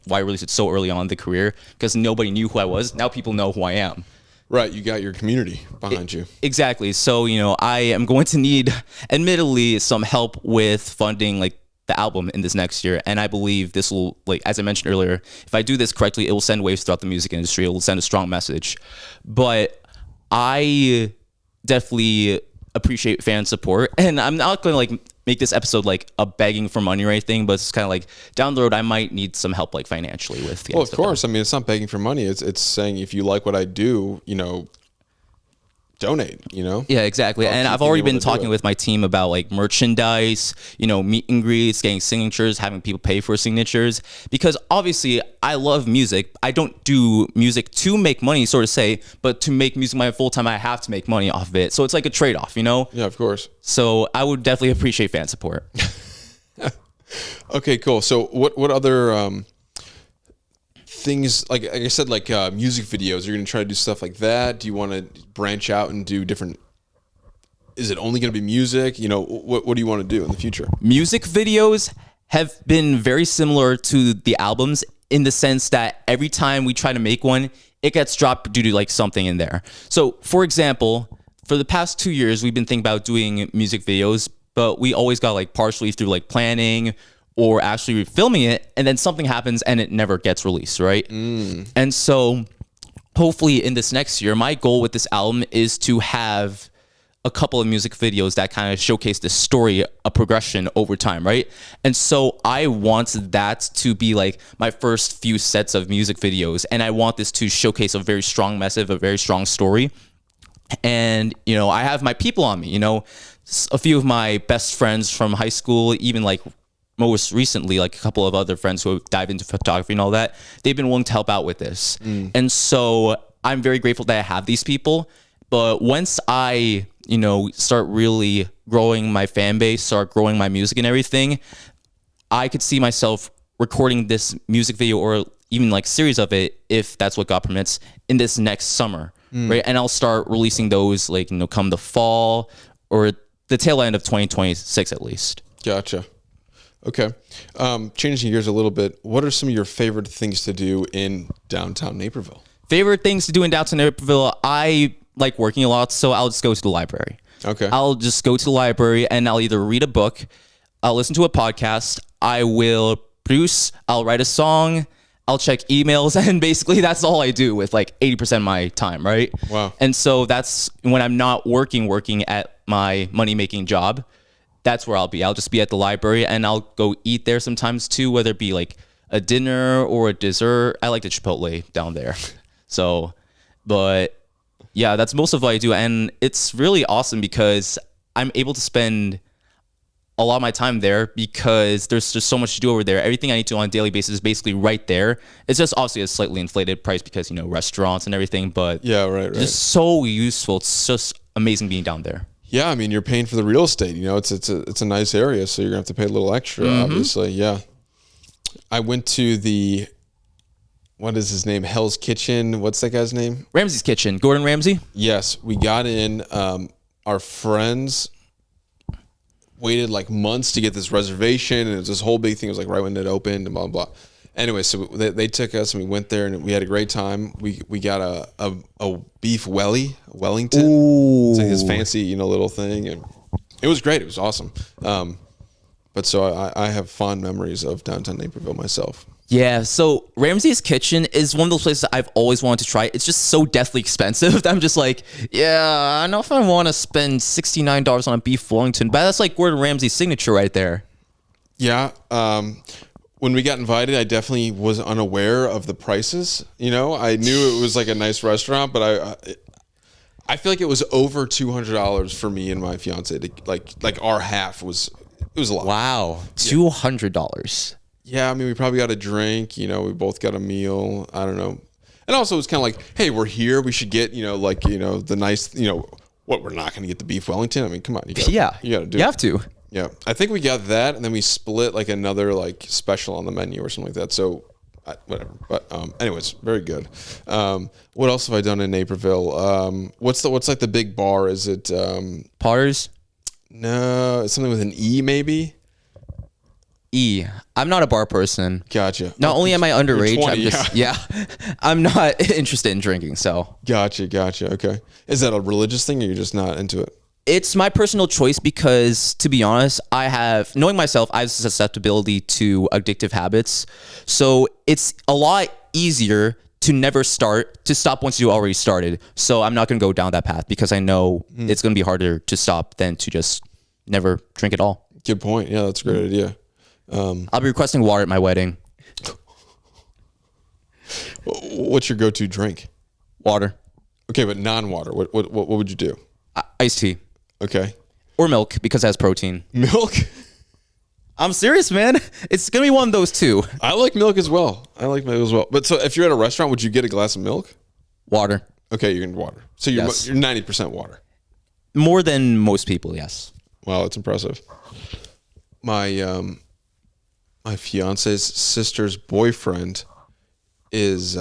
why I released it so early on in the career, because nobody knew who I was. Now people know who I am. Right, you got your community behind you. Exactly. So, I am going to need, admittedly, some help with funding like the album in this next year. And I believe this will, like, as I mentioned earlier, if I do this correctly, it will send waves throughout the music industry. It will send a strong message. But I definitely appreciate fan support. And I'm not going to like make this episode like a begging for money or anything, but it's kind of like down the road I might need some help like financially with. Well, of course. I mean, it's not begging for money. It's saying if you like what I do, donate. Yeah, exactly. And I've already been talking with my team about like merchandise, meet and greets, getting signatures, having people pay for signatures, because obviously I love music. I don't do music to make money, sort of say, but to make music my full time, I have to make money off of it. So it's like a trade off, Yeah, of course. So I would definitely appreciate fan support. Okay, cool. So what other things, like I said, like music videos, you're going to try to do stuff like that? Do you want to branch out and do different, is it only going to be music? What do you want to do in the future? Music videos have been very similar to the albums in the sense that every time we try to make one, it gets dropped due to like something in there. So for example, for the past 2 years, we've been thinking about doing music videos, but we always got like partially through like planning or actually filming it, and then something happens and it never gets released, right? And so hopefully in this next year, my goal with this album is to have a couple of music videos that kind of showcase the story, a progression over time, right? And so I want that to be like my first few sets of music videos, and I want this to showcase a very strong message, a very strong story. And, I have my people on me, a few of my best friends from high school, even like most recently, like a couple of other friends who dive into photography and all that, they've been willing to help out with this. And so I'm very grateful that I have these people. But once I, start really growing my fan base, start growing my music and everything, I could see myself recording this music video or even like series of it, if that's what God permits, in this next summer, right? And I'll start releasing those like come the fall or the tail end of 2026 at least. Gotcha. Okay. Changing gears a little bit, what are some of your favorite things to do in downtown Naperville? Favorite things to do in downtown Naperville, I like working a lot, so I'll just go to the library. Okay. I'll just go to the library and I'll either read a book, I'll listen to a podcast, I will produce, I'll write a song, I'll check emails, and basically that's all I do with like 80% of my time, right? Wow. And so that's when I'm not working at my money-making job, that's where I'll be. I'll just be at the library and I'll go eat there sometimes too, whether it be like a dinner or a dessert. I like the Chipotle down there. So, but yeah, that's most of what I do. And it's really awesome because I'm able to spend a lot of my time there because there's just so much to do over there. Everything I need to do on a daily basis is basically right there. It's just obviously a slightly inflated price because, restaurants and everything, but Yeah, right. it's so useful. It's just amazing being down there. Yeah, I mean, you're paying for the real estate. It's a nice area, so you're gonna have to pay a little extra, obviously. Yeah. I went to what is his name? Hell's Kitchen. What's that guy's name? Ramsey's Kitchen. Gordon Ramsay? Yes, we got in. Our friends waited like months to get this reservation, and it was this whole big thing. It was like right when it opened and blah blah blah. Anyway, so they took us and we went there and we had a great time. We got a beef Wellington. Ooh. It's like his fancy little thing, and it was great. It was awesome. But so I have fond memories of downtown Naperville myself. Yeah, so Ramsey's Kitchen is one of those places that I've always wanted to try. It's just so deathly expensive that I'm just like, yeah, I don't know if I want to spend $69 on a beef Wellington, but that's like Gordon Ramsay's signature right there. Yeah. When we got invited, I definitely was unaware of the prices. I knew it was like a nice restaurant, but I feel like it was over $200 for me and my fiance. Like our half was a lot. Wow, $200. Yeah, I mean, we probably got a drink. We both got a meal. I don't know. And also, it was kind of like, hey, we're here. We should get, the nice, what, we're not going to get the beef Wellington? I mean, come on. You got to do it. You have to. Yeah. I think we got that, and then we split like another like special on the menu or something like that. So, whatever. But anyways, very good. What else have I done in Naperville? What's like the big bar? Is it Potters? No, it's something with an E maybe. E. I'm not a bar person. Gotcha. Not only am I underage, 20, I'm just I'm not interested in drinking. So gotcha. Okay. Is that a religious thing, or you're just not into it? it's my personal choice because, to be honest, knowing myself, I have susceptibility to addictive habits. So it's a lot easier to stop once you already started. So I'm not going to go down that path because I know it's going to be harder to stop than to just never drink at all. Good point. Yeah, that's a great idea. I'll be requesting water at my wedding. What's your go-to drink? Water. Okay, but non-water. What would you do? Iced tea. Okay. Or milk because it has protein. Milk? I'm serious, man. It's going to be one of those two. I like milk as well. But so if you're at a restaurant, would you get a glass of milk? Water. Okay, you're in water. So you're 90% water. More than most people, yes. Wow, that's impressive. My my fiance's sister's boyfriend is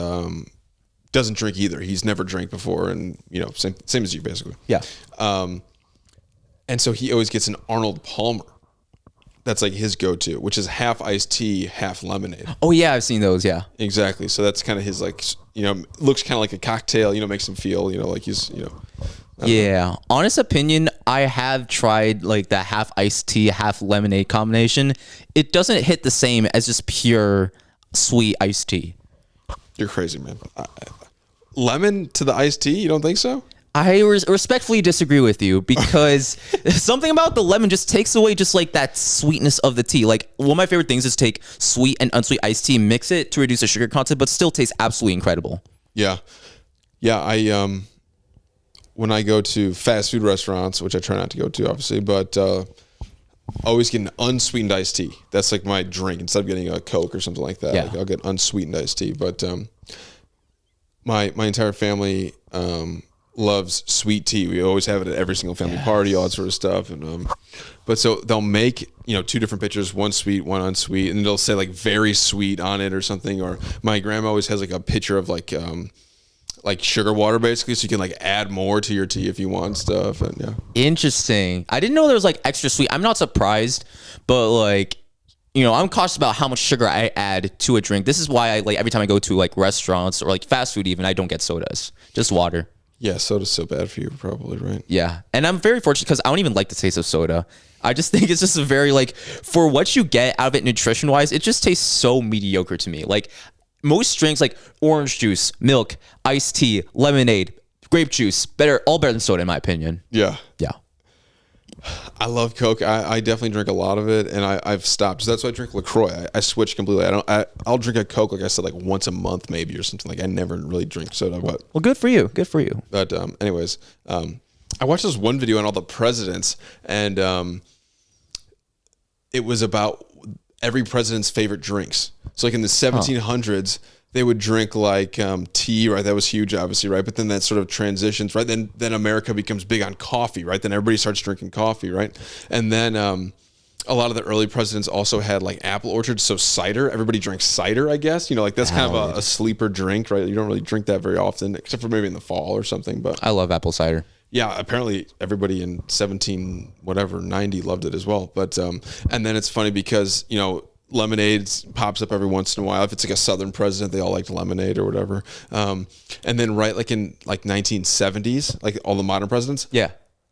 doesn't drink either. He's never drank before, and same as you basically. Yeah. And so he always gets an Arnold Palmer. That's like his go-to, which is half iced tea, half lemonade. Oh yeah, I've seen those. Yeah. Exactly. So that's kind of his looks kind of like a cocktail. Makes him feel like he's Yeah. Honest opinion, I have tried like that half iced tea, half lemonade combination. It doesn't hit the same as just pure sweet iced tea. You're crazy, man. Lemon to the iced tea? You don't think so? I respectfully disagree with you because something about the lemon just takes away just like that sweetness of the tea. Like one of my favorite things is take sweet and unsweet iced tea, mix it to reduce the sugar content, but still tastes absolutely incredible. Yeah. Yeah. I when I go to fast food restaurants, which I try not to go to obviously, but always get an unsweetened iced tea. That's like my drink instead of getting a Coke or something like that. Yeah. Like I'll get unsweetened iced tea. But my entire family loves sweet tea. We always have it at every single family party, all that sort of stuff. And but so they'll make two different pictures, one sweet, one unsweet, and they'll say like very sweet on it or something. Or my grandma always has like a picture of like like sugar water basically, so you can like add more to your tea if you want stuff. And yeah, Interesting. I didn't know there was like extra sweet. I'm not surprised, but like, you know, I'm cautious about how much sugar I add to a drink. This is why I like every time I go to like restaurants or like fast food even, I don't get sodas, just water. yeah, soda's so bad for you, probably, right? Yeah. And I'm very fortunate because I don't even like the taste of soda. I just think it's just a very like, for what you get out of it nutrition wise, it just tastes so mediocre to me. Like most drinks like orange juice, milk, iced tea, lemonade, grape juice, all better than soda in my opinion. Yeah. Yeah. I love Coke. I definitely drink a lot of it, and I've stopped. So that's why I drink LaCroix. I switched completely. I'll drink a Coke, like I said, like once a month maybe or something. Like I never really drink soda. But Well, good for you. Good for you. anyways, I watched this one video on all the presidents, and it was about every president's favorite drinks. So like in the 1700s. They would drink like tea, right? That was huge, obviously, right? But then that sort of transitions, right? Then America becomes big on coffee, right? Then everybody starts drinking coffee, right? And then a lot of the early presidents also had like apple orchards, so cider. Everybody drinks cider, I guess. You know, like that's kind of a sleeper drink, right? You don't really drink that very often, except for maybe in the fall or something. But I love apple cider. yeah, apparently everybody in 90 loved it as well. But and then it's funny because, you know, lemonade pops up every once in a while. If it's like a Southern president, they all liked lemonade or whatever. And then right like in like 1970s, like all the modern presidents, Yeah.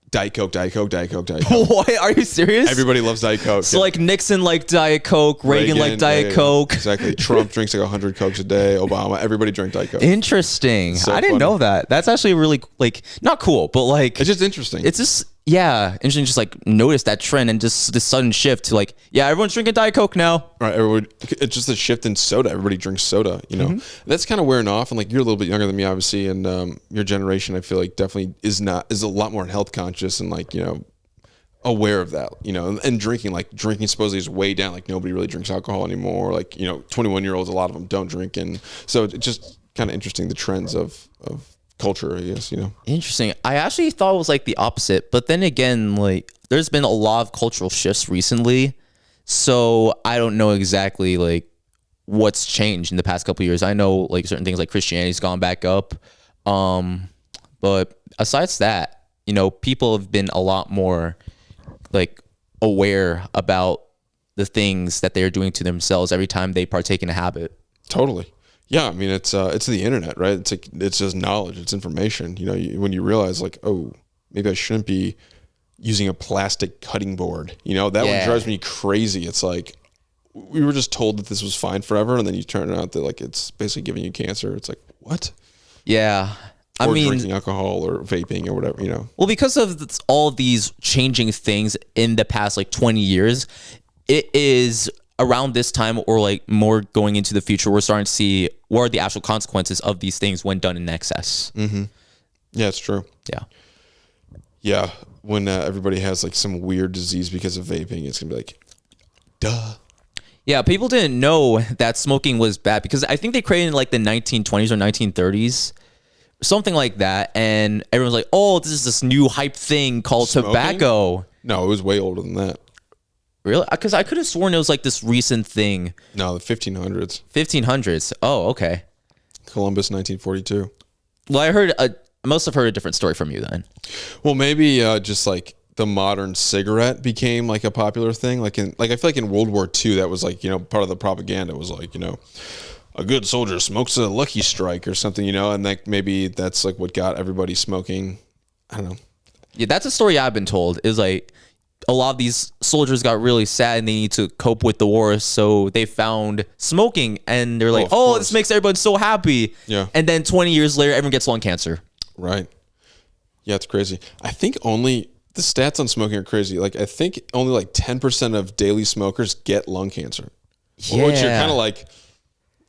Diet Coke, Diet Coke, Diet Coke, Diet Coke. What? Are you serious? Everybody loves Diet Coke. So like Nixon liked Diet Coke, Reagan liked Diet Coke. Exactly. Trump drinks like 100 Cokes a day. Obama, everybody drank Diet Coke. Interesting. So I didn't funny. know that. That's actually really like not cool, but like It's just interesting. it's just interesting. Just like notice that trend and just this sudden shift to like everyone's drinking Diet Coke now. Right, everyone. It's just a shift in soda. Everybody drinks soda, you know. That's kind of wearing off. And like you're a little bit younger than me, obviously, and your generation, I feel like definitely is a lot more health conscious and like, you know, aware of that, you know. And drinking supposedly is way down. Like nobody really drinks alcohol anymore. Like, you know, 21-year-olds, a lot of them don't drink, and so it's just kind of interesting the trends of culture, I guess, you know. Interesting. I actually thought it was like the opposite, but then again, like there's been a lot of cultural shifts recently, so I don't know exactly like what's changed in the past couple of years. I know like certain things like Christianity's gone back up, but besides that, you know, people have been a lot more like aware about the things that they're doing to themselves every time they partake in a habit. Totally. Yeah, I mean it's the internet, right? It's like it's just knowledge, it's information. You know, when you realize like, oh, maybe I shouldn't be using a plastic cutting board. You know, that one drives me crazy. It's like we were just told that this was fine forever, and then you turn it out that like it's basically giving you cancer. It's like what? Yeah. Or drinking alcohol or vaping or whatever, you know. Well, because of all these changing things in the past like 20 years, it is around this time or like more going into the future, we're starting to see what are the actual consequences of these things when done in excess. Mm-hmm. Yeah, it's true. Yeah. Yeah, when everybody has like some weird disease because of vaping, it's gonna be like, duh. Yeah, people didn't know that smoking was bad because I think they created in like the 1920s or 1930s, something like that, and everyone's like, "Oh, this is this new hype thing called Smoking? tobacco." No, it was way older than that. Really? Because I could have sworn it was like this recent thing. No, the 1500s. 1500s. Oh, okay. Columbus, 1942. Well, I must have heard a different story from you then. Well, maybe just like the modern cigarette became like a popular thing. I feel like in World War II, that was like, you know, part of the propaganda was like, you know, a good soldier smokes a Lucky Strike or something, you know, and like maybe that's like what got everybody smoking. I don't know. Yeah, that's a story I've been told. Is like a lot of these soldiers got really sad and they need to cope with the war, so they found smoking and they're like, "Oh, this makes everyone so happy." Yeah. And then 20 years later, everyone gets lung cancer. Right. Yeah, it's crazy. I think only the stats on smoking are crazy. Like I think only like 10% of daily smokers get lung cancer. Yeah. Which you're kind of like,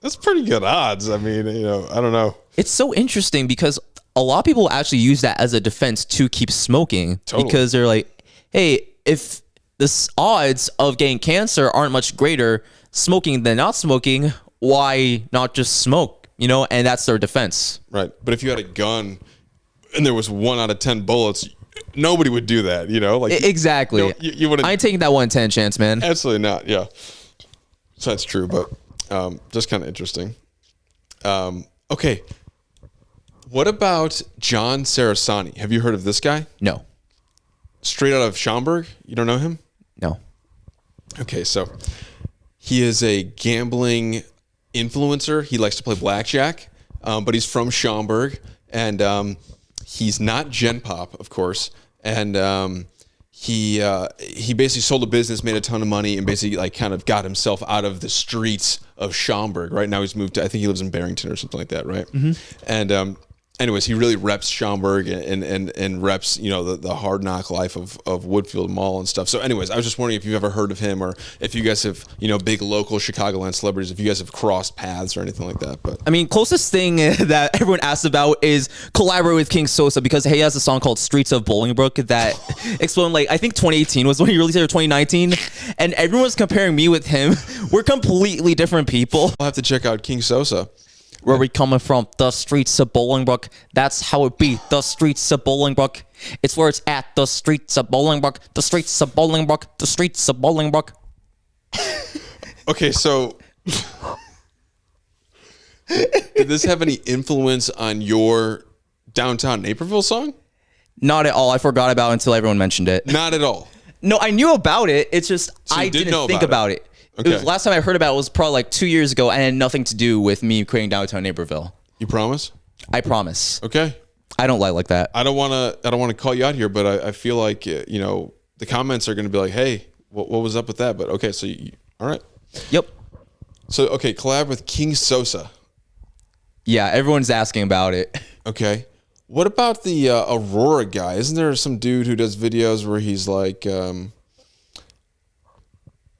that's pretty good odds. I mean, you know, I don't know. It's so interesting because a lot of people actually use that as a defense to keep smoking. Totally. Because they're like, hey, if the odds of getting cancer aren't much greater smoking than not smoking, why not just smoke? You know, and that's their defense. Right. But if you had a gun and there was 1 out of 10 bullets, nobody would do that, you know? Like Exactly. You wouldn't. I ain't taking that 1 in 10 chance, man. Absolutely not. Yeah. So that's true, but just kind of interesting. Okay. What about John Sarasani? Have you heard of this guy? No. Straight out of Schaumburg? You don't know him? No. Okay, so he is a gambling influencer. He likes to play blackjack, but he's from Schaumburg, and he's not Gen Pop, of course. And he basically sold a business, made a ton of money, and basically like kind of got himself out of the streets of Schaumburg. Right now, he's moved to, I think he lives in Barrington or something like that, right? Mm-hmm. And anyways, he really reps Schaumburg and reps, you know, the hard knock life of Woodfield Mall and stuff. So anyways, I was just wondering if you've ever heard of him, or if you guys have, you know, big local Chicagoland celebrities, if you guys have crossed paths or anything like that. But I mean, closest thing that everyone asks about is collaborate with King Sosa, because he has a song called Streets of Bolingbrook that exploded, like, I think 2018 was when he released it, or 2019. And everyone's comparing me with him. We're completely different people. I'll have to check out King Sosa. Where we coming from? The streets of Bolingbrook. That's how it be. The streets of Bolingbrook. It's where it's at. The streets of Bolingbrook. The streets of Bolingbrook. The streets of Bolingbrook. Okay, so did this have any influence on your downtown Naperville song? Not at all. I forgot about it until everyone mentioned it. Not at all. No, I knew about it. It's just So I you did didn't know think about about it. it. Okay. It was, last time I heard about it was probably like 2 years ago, and it had nothing to do with me creating downtown Naperville. You promise? I promise. Okay. I don't lie like that. I don't want to call you out here, but I feel like, you know, the comments are going to be like, hey, what was up with that? But okay, so all right. Yep. So, okay, collab with King Sosa. Yeah, everyone's asking about it. Okay. What about the Aurora guy? Isn't there some dude who does videos where he's like,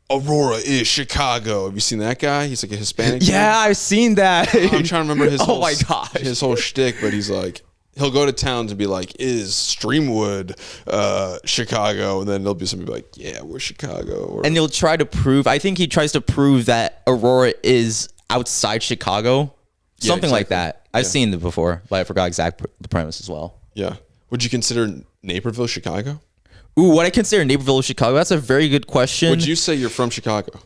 Aurora is Chicago. Have you seen that guy? He's like a Hispanic dude. Yeah, I've seen that. I'm trying to remember his Oh my gosh. his whole shtick, but he's like, he'll go to towns and be like, is Streamwood Chicago? And then there'll be somebody like, yeah, we're Chicago. Or, And he'll try to prove, I think he tries to prove that Aurora is outside Chicago. Yeah, Something like exactly. that. I've Yeah. seen it before, but I forgot the premise as well. yeah. Would you consider Naperville Chicago? Ooh, what I consider Naperville, Chicago? That's a very good question. Would you say you're from Chicago?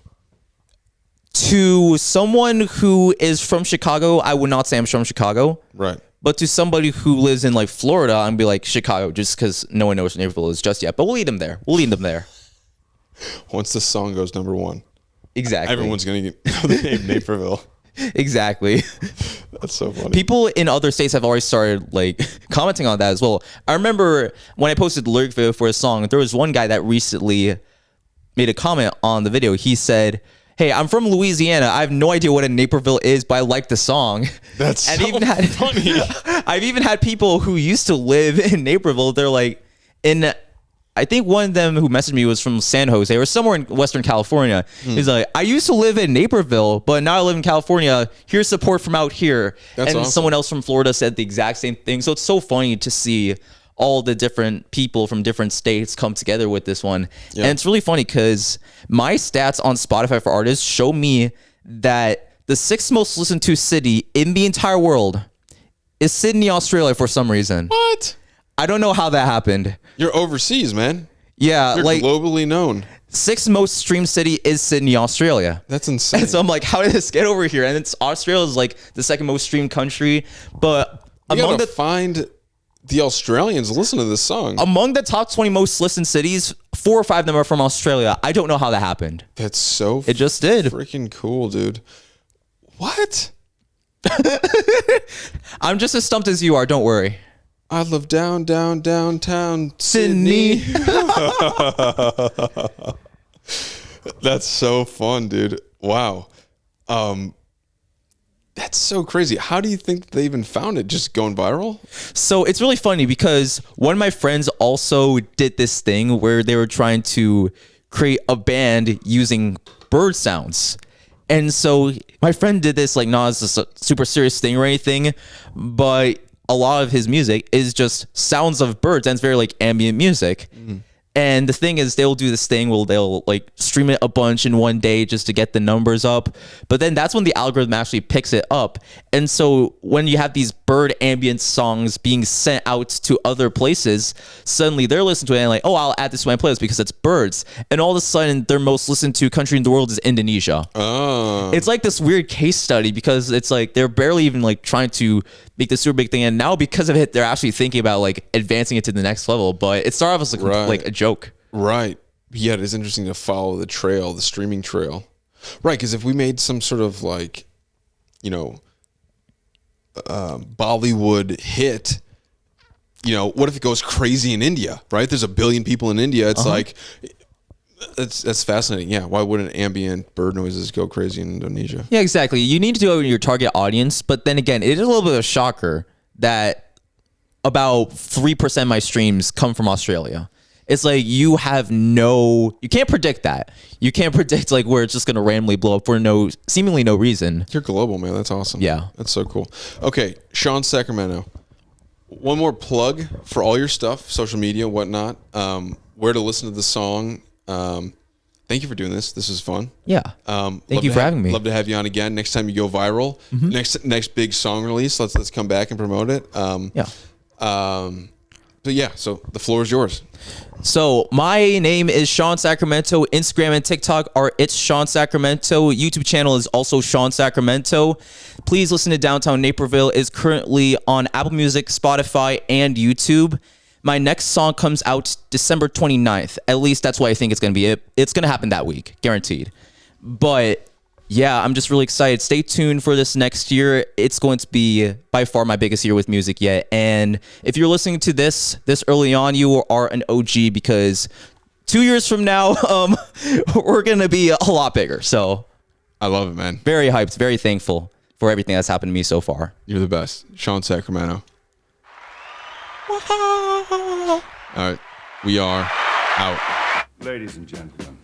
To someone who is from Chicago, I would not say I'm from Chicago. Right. But to somebody who lives in like Florida, I'm be like Chicago, just because no one knows what Naperville is just yet. But we'll lead them there. We'll lead them there. Once this song goes number one, Exactly. everyone's going to know the name Naperville. Exactly. That's so funny. People in other states have already started like commenting on that as well. I remember when I posted the lyric video for a song, there was one guy that recently made a comment on the video. He said, "Hey, I'm from Louisiana. I have no idea what a Naperville is, but I like the song." That's and so even had, funny. I've even had people who used to live in Naperville. They're like, I think one of them who messaged me was from San Jose or somewhere in Western California. He's like, I used to live in Naperville, but now I live in California. Here's support from out here. That's and awesome. someone else from Florida said the exact same thing. So it's so funny to see all the different people from different states come together with this one. Yeah. And it's really funny because my stats on Spotify for artists show me that the 6th most listened to city in the entire world is Sydney, Australia for some reason. What? I don't know how that happened. You're overseas, man. Yeah, You're like globally known. 6th most streamed city is Sydney, Australia. That's insane. And so I'm like, how did this get over here? And it's Australia is like the 2nd most streamed country, but You among gotta the find the Australians listen to this song. among the top 20 most listened cities, 4 or 5 of them are from Australia. I don't know how that happened. That's so It just did. freaking cool, dude. What? I'm just as stumped as you are. Don't worry. I live downtown Sydney. Sydney. That's so fun, dude. Wow. That's so crazy. How do you think they even found it? Just going viral? So it's really funny because one of my friends also did this thing where they were trying to create a band using bird sounds. And so my friend did this, like, not as a super serious thing or anything, but a lot of his music is just sounds of birds, and it's very like ambient music. And the thing is, they'll do this thing where they'll like stream it a bunch in one day just to get the numbers up. But then that's when the algorithm actually picks it up. And so when you have these bird ambient songs being sent out to other places, suddenly they're listening to it and like, oh, I'll add this to my playlist because it's birds. And all of a sudden, their most listened to country in the world is Indonesia. Oh. It's like this weird case study because it's like they're barely even like trying to make this super big thing, and now because of it, they're actually thinking about like advancing it to the next level. But it started off as like a joke. Right. Yeah, it is interesting to follow the trail, the streaming trail. Right, because if we made some sort of like, Bollywood hit, what if it goes crazy in India? Right, there's 1 billion people in India. It's like. That's fascinating. Yeah, why wouldn't ambient bird noises go crazy in Indonesia? Yeah, exactly. You need to do it with your target audience, but then again, it is a little bit of a shocker that about 3% of my streams come from Australia. It's like you can't predict that. You can't predict like where it's just gonna randomly blow up for seemingly no reason. You're global, man. That's awesome. Yeah, that's so cool. Okay, Sean Sacramento. One more plug for all your stuff, social media, whatnot. Where to listen to the song. Thank you for doing this. This is fun. Yeah. Thank you for having me. Love to have you on again. Next time you go viral, next big song release, let's come back and promote it. But yeah, so the floor is yours. So my name is Sean Sacramento. Instagram and TikTok are It's Sean Sacramento. YouTube channel is also Sean Sacramento. Please listen to Downtown Naperville. Is currently on Apple Music, Spotify, and YouTube. My next song comes out December 29th. At least that's what I think it's going to be. It's going to happen that week, guaranteed. But yeah, I'm just really excited. Stay tuned for this next year. It's going to be by far my biggest year with music yet. And if you're listening to this early on, you are an OG because 2 years from now, we're going to be a lot bigger. So I love it, man. Very hyped, very thankful for everything that's happened to me so far. You're the best. Sean Sacramento. All right, we are out. Ladies and gentlemen,